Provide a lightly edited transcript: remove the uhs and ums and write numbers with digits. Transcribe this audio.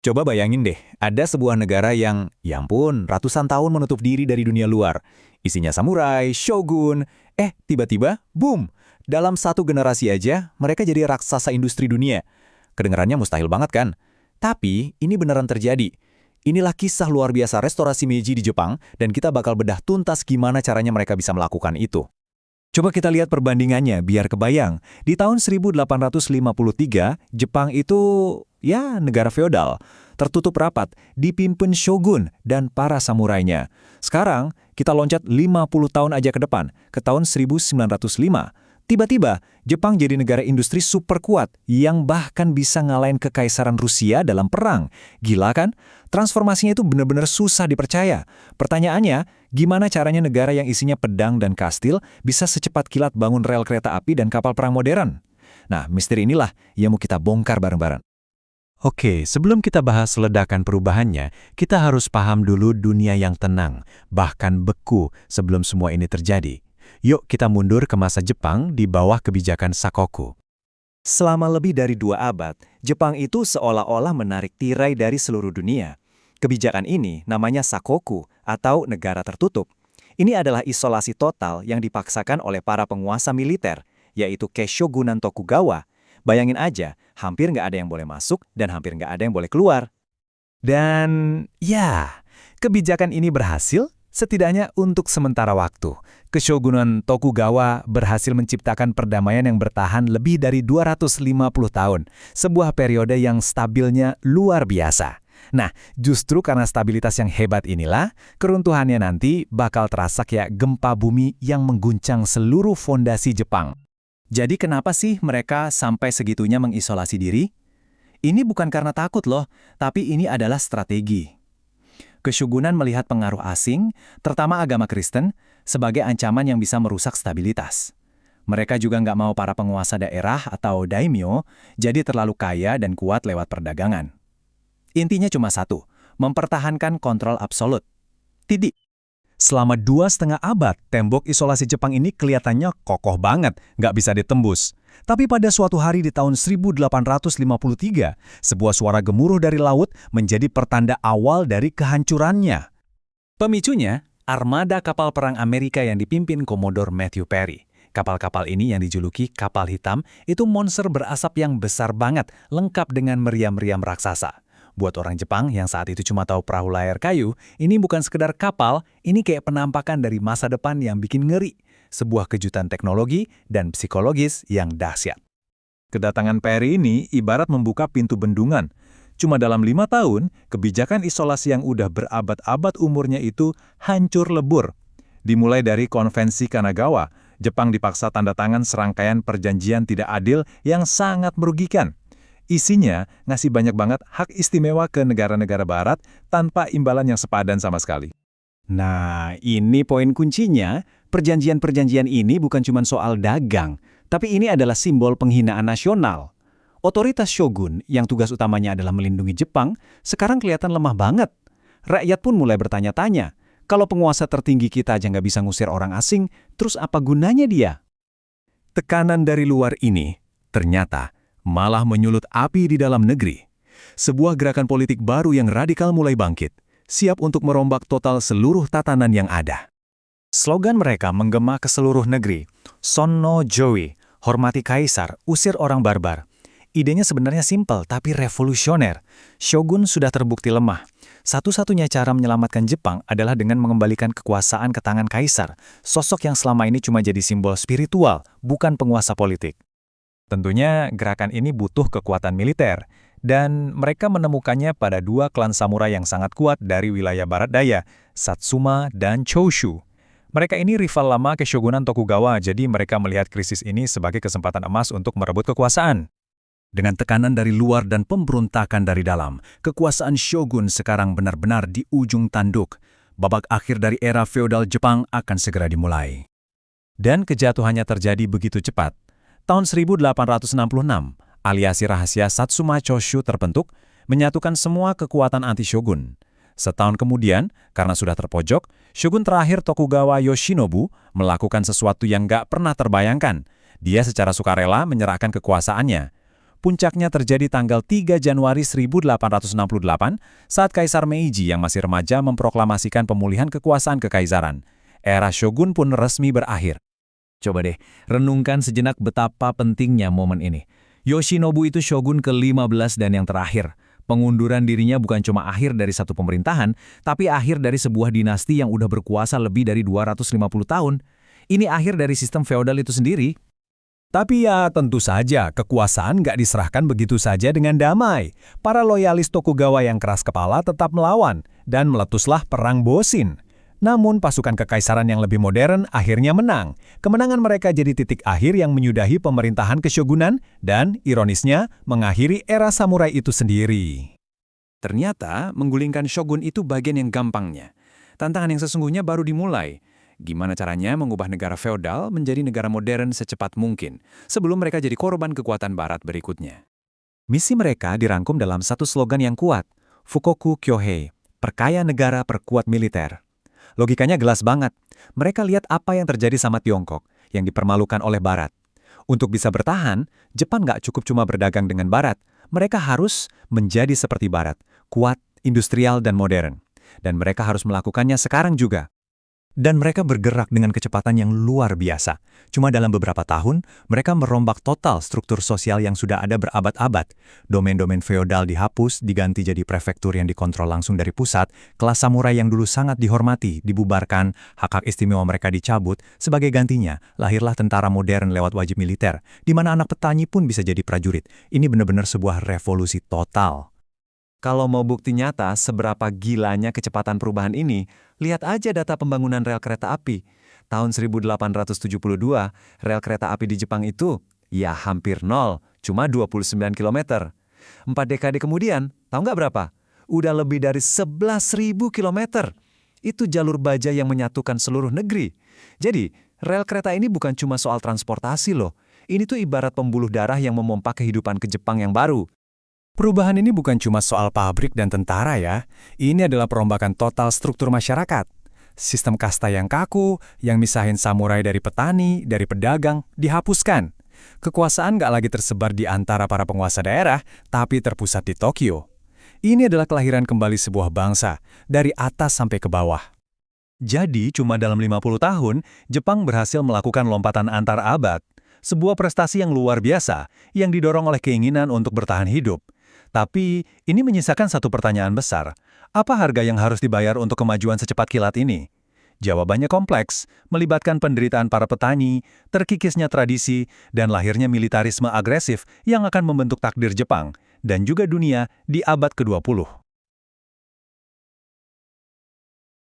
Coba bayangin deh, ada sebuah negara yang, ya ampun, ratusan tahun menutup diri dari dunia luar. Isinya samurai, shogun, tiba-tiba, boom! Dalam satu generasi aja, mereka jadi raksasa industri dunia. Kedengarannya mustahil banget kan? Tapi, ini beneran terjadi. Inilah kisah luar biasa restorasi Meiji di Jepang, dan kita bakal bedah tuntas gimana caranya mereka bisa melakukan itu. Coba kita lihat perbandingannya biar kebayang. Di tahun 1853, Jepang itu ya negara feodal, tertutup rapat, dipimpin shogun dan para samurainya. Sekarang kita loncat 50 tahun aja ke depan, ke tahun 1905. Tiba-tiba, Jepang jadi negara industri super kuat yang bahkan bisa ngalahin kekaisaran Rusia dalam perang. Gila kan? Transformasinya itu benar-benar susah dipercaya. Pertanyaannya, gimana caranya negara yang isinya pedang dan kastil bisa secepat kilat bangun rel kereta api dan kapal perang modern? Nah, misteri inilah yang mau kita bongkar bareng-bareng. Oke, sebelum kita bahas ledakan perubahannya, kita harus paham dulu dunia yang tenang, bahkan beku sebelum semua ini terjadi. Yuk kita mundur ke masa Jepang di bawah kebijakan Sakoku. Selama lebih dari 2 abad, Jepang itu seolah-olah menarik tirai dari seluruh dunia. Kebijakan ini namanya Sakoku atau negara tertutup. Ini adalah isolasi total yang dipaksakan oleh para penguasa militer, yaitu Keishogunan Tokugawa. Bayangin aja, hampir nggak ada yang boleh masuk dan hampir nggak ada yang boleh keluar. Dan ya, kebijakan ini berhasil setidaknya untuk sementara waktu. Keshogunan Tokugawa berhasil menciptakan perdamaian yang bertahan lebih dari 250 tahun, sebuah periode yang stabilnya luar biasa. Nah, justru karena stabilitas yang hebat inilah, keruntuhannya nanti bakal terasa kayak gempa bumi yang mengguncang seluruh fondasi Jepang. Jadi kenapa sih mereka sampai segitunya mengisolasi diri? Ini bukan karena takut loh, tapi ini adalah strategi. Keshogunan melihat pengaruh asing, terutama agama Kristen, sebagai ancaman yang bisa merusak stabilitas. Mereka juga nggak mau para penguasa daerah atau daimyo jadi terlalu kaya dan kuat lewat perdagangan. Intinya cuma satu, mempertahankan kontrol absolut. Titik. Selama 2,5 abad, tembok isolasi Jepang ini kelihatannya kokoh banget, nggak bisa ditembus. Tapi pada suatu hari di tahun 1853, sebuah suara gemuruh dari laut menjadi pertanda awal dari kehancurannya. Pemicunya, armada kapal perang Amerika yang dipimpin Komodor Matthew Perry. Kapal-kapal ini yang dijuluki kapal hitam itu monster berasap yang besar banget, lengkap dengan meriam-meriam raksasa. Buat orang Jepang yang saat itu cuma tahu perahu layar kayu, ini bukan sekedar kapal, ini kayak penampakan dari masa depan yang bikin ngeri. Sebuah kejutan teknologi dan psikologis yang dahsyat. Kedatangan Perry ini ibarat membuka pintu bendungan. Cuma dalam 5 tahun, kebijakan isolasi yang udah berabad-abad umurnya itu hancur lebur. Dimulai dari Konvensi Kanagawa, Jepang dipaksa tanda tangan serangkaian perjanjian tidak adil yang sangat merugikan. Isinya ngasih banyak banget hak istimewa ke negara-negara barat tanpa imbalan yang sepadan sama sekali. Nah, ini poin kuncinya. Perjanjian-perjanjian ini bukan cuma soal dagang, tapi ini adalah simbol penghinaan nasional. Otoritas shogun yang tugas utamanya adalah melindungi Jepang, sekarang kelihatan lemah banget. Rakyat pun mulai bertanya-tanya, kalau penguasa tertinggi kita aja nggak bisa ngusir orang asing, terus apa gunanya dia? Tekanan dari luar ini, ternyata, malah menyulut api di dalam negeri. Sebuah gerakan politik baru yang radikal mulai bangkit, siap untuk merombak total seluruh tatanan yang ada. Slogan mereka menggema ke seluruh negeri, Son no Joe, hormati kaisar, usir orang barbar. Idenya sebenarnya simpel tapi revolusioner. Shogun sudah terbukti lemah. Satu-satunya cara menyelamatkan Jepang adalah dengan mengembalikan kekuasaan ke tangan kaisar, sosok yang selama ini cuma jadi simbol spiritual, bukan penguasa politik. Tentunya gerakan ini butuh kekuatan militer, dan mereka menemukannya pada 2 klan samurai yang sangat kuat dari wilayah barat daya, Satsuma dan Choshu. Mereka ini rival lama Keshogunan Tokugawa, jadi mereka melihat krisis ini sebagai kesempatan emas untuk merebut kekuasaan. Dengan tekanan dari luar dan pemberontakan dari dalam, kekuasaan shogun sekarang benar-benar di ujung tanduk. Babak akhir dari era feodal Jepang akan segera dimulai. Dan kejatuhannya terjadi begitu cepat. Tahun 1866, aliansi rahasia Satsuma Choshu terbentuk, menyatukan semua kekuatan anti-shogun. Setahun kemudian, karena sudah terpojok, shogun terakhir Tokugawa Yoshinobu melakukan sesuatu yang gak pernah terbayangkan. Dia secara sukarela menyerahkan kekuasaannya. Puncaknya terjadi tanggal 3 Januari 1868 saat Kaisar Meiji yang masih remaja memproklamasikan pemulihan kekuasaan kekaisaran. Era shogun pun resmi berakhir. Coba deh, renungkan sejenak betapa pentingnya momen ini. Yoshinobu itu shogun ke-15 dan yang terakhir. Pengunduran dirinya bukan cuma akhir dari satu pemerintahan, tapi akhir dari sebuah dinasti yang udah berkuasa lebih dari 250 tahun. Ini akhir dari sistem feodal itu sendiri. Tapi ya tentu saja kekuasaan nggak diserahkan begitu saja dengan damai. Para loyalis Tokugawa yang keras kepala tetap melawan, dan meletuslah Perang Boshin. Namun pasukan kekaisaran yang lebih modern akhirnya menang. Kemenangan mereka jadi titik akhir yang menyudahi pemerintahan keshogunan dan, ironisnya, mengakhiri era samurai itu sendiri. Ternyata, menggulingkan shogun itu bagian yang gampangnya. Tantangan yang sesungguhnya baru dimulai. Gimana caranya mengubah negara feodal menjadi negara modern secepat mungkin, sebelum mereka jadi korban kekuatan barat berikutnya. Misi mereka dirangkum dalam satu slogan yang kuat, Fukoku Kyohei, perkaya negara perkuat militer. Logikanya jelas banget. Mereka lihat apa yang terjadi sama Tiongkok, yang dipermalukan oleh Barat. Untuk bisa bertahan, Jepang nggak cukup cuma berdagang dengan Barat. Mereka harus menjadi seperti Barat, kuat, industrial, dan modern. Dan mereka harus melakukannya sekarang juga. Dan mereka bergerak dengan kecepatan yang luar biasa. Cuma dalam beberapa tahun, mereka merombak total struktur sosial yang sudah ada berabad-abad. Domain-domain feodal dihapus, diganti jadi prefektur yang dikontrol langsung dari pusat, kelas samurai yang dulu sangat dihormati, dibubarkan, hak-hak istimewa mereka dicabut, sebagai gantinya, lahirlah tentara modern lewat wajib militer, di mana anak petani pun bisa jadi prajurit. Ini benar-benar sebuah revolusi total. Kalau mau bukti nyata seberapa gilanya kecepatan perubahan ini, lihat aja data pembangunan rel kereta api. Tahun 1872, rel kereta api di Jepang itu, ya hampir nol, cuma 29 km. 4 dekade kemudian, tahu nggak berapa? Udah lebih dari 11.000 km. Itu jalur baja yang menyatukan seluruh negeri. Jadi, rel kereta ini bukan cuma soal transportasi loh. Ini tuh ibarat pembuluh darah yang memompa kehidupan ke Jepang yang baru. Perubahan ini bukan cuma soal pabrik dan tentara ya. Ini adalah perombakan total struktur masyarakat. Sistem kasta yang kaku, yang misahin samurai dari petani, dari pedagang, dihapuskan. Kekuasaan nggak lagi tersebar di antara para penguasa daerah, tapi terpusat di Tokyo. Ini adalah kelahiran kembali sebuah bangsa, dari atas sampai ke bawah. Jadi, cuma dalam 50 tahun, Jepang berhasil melakukan lompatan antar abad. Sebuah prestasi yang luar biasa, yang didorong oleh keinginan untuk bertahan hidup. Tapi, ini menyisakan satu pertanyaan besar. Apa harga yang harus dibayar untuk kemajuan secepat kilat ini? Jawabannya kompleks, melibatkan penderitaan para petani, terkikisnya tradisi, dan lahirnya militarisme agresif yang akan membentuk takdir Jepang, dan juga dunia di abad ke-20.